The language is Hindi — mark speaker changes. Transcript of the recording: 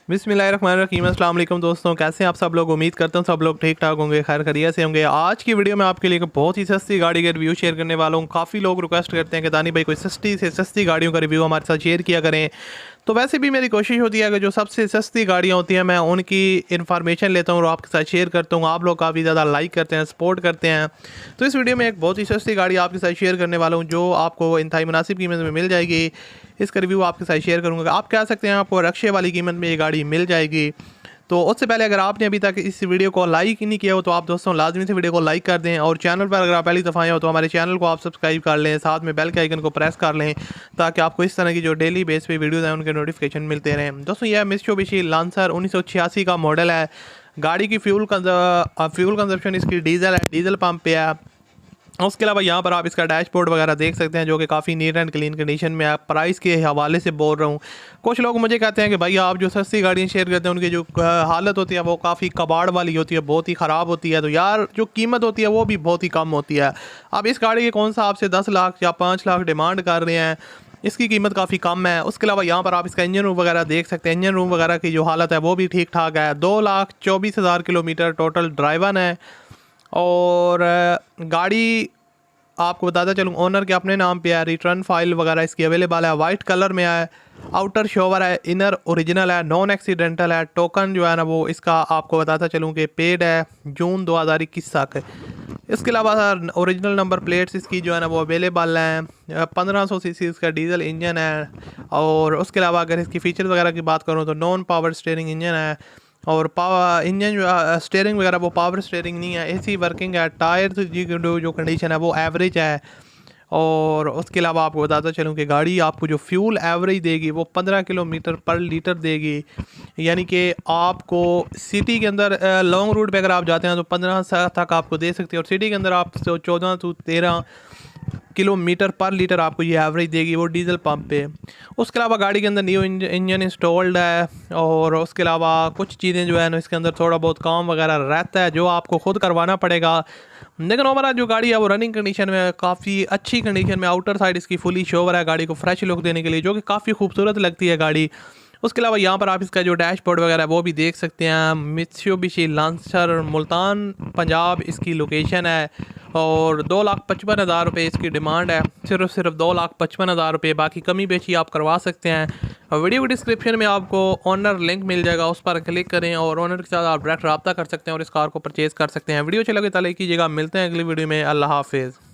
Speaker 1: बिस्मिल्लाहिर्रहमानिर्रहीम। अस्सलाम वालेकुम दोस्तों, कैसे हैं आप सब लोग। उम्मीद करता हूँ सब लोग ठीक ठाक होंगे, खैर खैरियत से होंगे। आज की वीडियो में आपके लिए एक बहुत ही सस्ती गाड़ी का रिव्यू शेयर करने वाला हूँ। काफ़ी लोग रिक्वेस्ट करते हैं कि दानी भाई कोई सस्ती से सस्ती गाड़ियों का रिव्यू हमारे साथ शेयर किया करें। तो वैसे भी मेरी कोशिश होती है कि जो सबसे सस्ती गाड़ियाँ होती हैं मैं उनकी इन्फॉर्मेशन लेता हूँ और आपके साथ शेयर करता हूँ। आप लोग काफ़ी ज़्यादा लाइक करते हैं, सपोर्ट करते हैं। तो इस वीडियो में एक बहुत ही सस्ती गाड़ी आपके साथ शेयर करने वाला हूँ जो आपको इंतहाई मुनासिब कीमत में मिल जाएगी। इसका रिव्यू आपके साथ शेयर करूँगा। आप कह सकते हैं आपको रक्शे वाली कीमत में ये गाड़ी मिल जाएगी। तो उससे पहले अगर आपने अभी तक इस वीडियो को लाइक ही नहीं किया हो तो आप दोस्तों लाजमी से वीडियो को लाइक कर दें, और चैनल पर अगर आप पहली दफ़ा आए हो तो हमारे चैनल को आप सब्सक्राइब कर लें, साथ में बेल के आइकन को प्रेस कर लें ताकि आपको इस तरह की जो डेली बेस पे वीडियोज़ हैं उनके नोटिफिकेशन मिलते रहें। दोस्तों यह मित्सुबिशी लांसर 1986 का मॉडल है। गाड़ी की फ्यूल कंजप्शन इसकी डीजल है, डीजल पम्प पे है। उसके अलावा यहाँ पर आप इसका डैशबोर्ड वगैरह देख सकते हैं जो कि काफ़ी नीट एंड क्लीन कंडीशन में है। प्राइस के हवाले से बोल रहा हूँ। कुछ लोग मुझे कहते हैं कि भाई आप जो सस्ती गाड़ियाँ शेयर करते हैं उनकी जो हालत होती है वो काफ़ी कबाड़ वाली होती है, बहुत ही ख़राब होती है। तो यार जो कीमत होती है वो भी बहुत ही कम होती है। अब इस गाड़ी के कौन सा आपसे 10 लाख या 5 लाख डिमांड कर रहे हैं, इसकी कीमत काफ़ी कम है। उसके अलावा यहाँ पर आप इसका इंजन रूम वगैरह देख सकते हैं। इंजन रूम वगैरह की जो हालत है वो भी ठीक ठाक है। 2,24,000 किलोमीटर टोटल ड्राइवन है। और गाड़ी आपको बताता चलूँ ओनर के अपने नाम पे है। रिटर्न फाइल वगैरह इसकी अवेलेबल है। वाइट कलर में है, आउटर शोवर है, इनर ओरिजिनल है, नॉन एक्सीडेंटल है। टोकन जो है ना वो इसका आपको बताता चलूँ कि पेड है जून 2021 तक। इसके अलावा ओरिजिनल नंबर प्लेट्स इसकी जो है ना वो अवेलेबल हैं। 1500 सीसी इसका डीजल इंजन है। और उसके अलावा अगर इसकी फ़ीचर वगैरह की बात करूँ तो नॉन पावर स्टीयरिंग इंजन है। और पावर इंजन जो स्टीयरिंग वगैरह वो पावर स्टीयरिंग नहीं है, एसी वर्किंग है। टायर की जो कंडीशन है वो एवरेज है। और उसके अलावा आपको बताता चलूँ कि गाड़ी आपको जो फ्यूल एवरेज देगी वो 15 किलोमीटर पर लीटर देगी। यानी कि आपको सिटी के अंदर लॉन्ग रूट पे अगर आप जाते हैं तो 15 तक आपको दे सकती है, और सिटी के अंदर आप 14 से 13 किलोमीटर पर लीटर आपको ये एवरेज देगी वो डीजल पंप पे। उसके अलावा गाड़ी के अंदर न्यू इंजन इंस्टॉल्ड है। और उसके अलावा कुछ चीज़ें जो है ना इसके अंदर थोड़ा बहुत काम वगैरह रहता है जो आपको खुद करवाना पड़ेगा। लेकिन ओवरऑल जो गाड़ी है वो रनिंग कंडीशन में काफ़ी अच्छी कंडीशन में। आउटर साइड इसकी फुली शोवर है गाड़ी को फ्रेश लुक देने के लिए, जो कि काफ़ी खूबसूरत लगती है गाड़ी। उसके अलावा यहाँ पर आप इसका जो डैशबोर्ड वगैरह वो भी देख सकते हैं। मित्सुबिशी लांसर मुल्तान पंजाब इसकी लोकेशन है। और 2,55,000 रुपये इसकी डिमांड है। सिर्फ 2,55,000 रुपये, बाकी कमी बेची आप करवा सकते हैं। और वीडियो के डिस्क्रिप्शन में आपको ऑनर लिंक मिल जाएगा, उस पर क्लिक करें और ऑनर के साथ आप डायरेक्ट रब्ता कर सकते हैं और इस कार को परचेज़ कर सकते हैं। वीडियो अच्छी लगे तो लाइक कीजिएगा। मिलते हैं अगली वीडियो में। अल्लाह हाफिज़।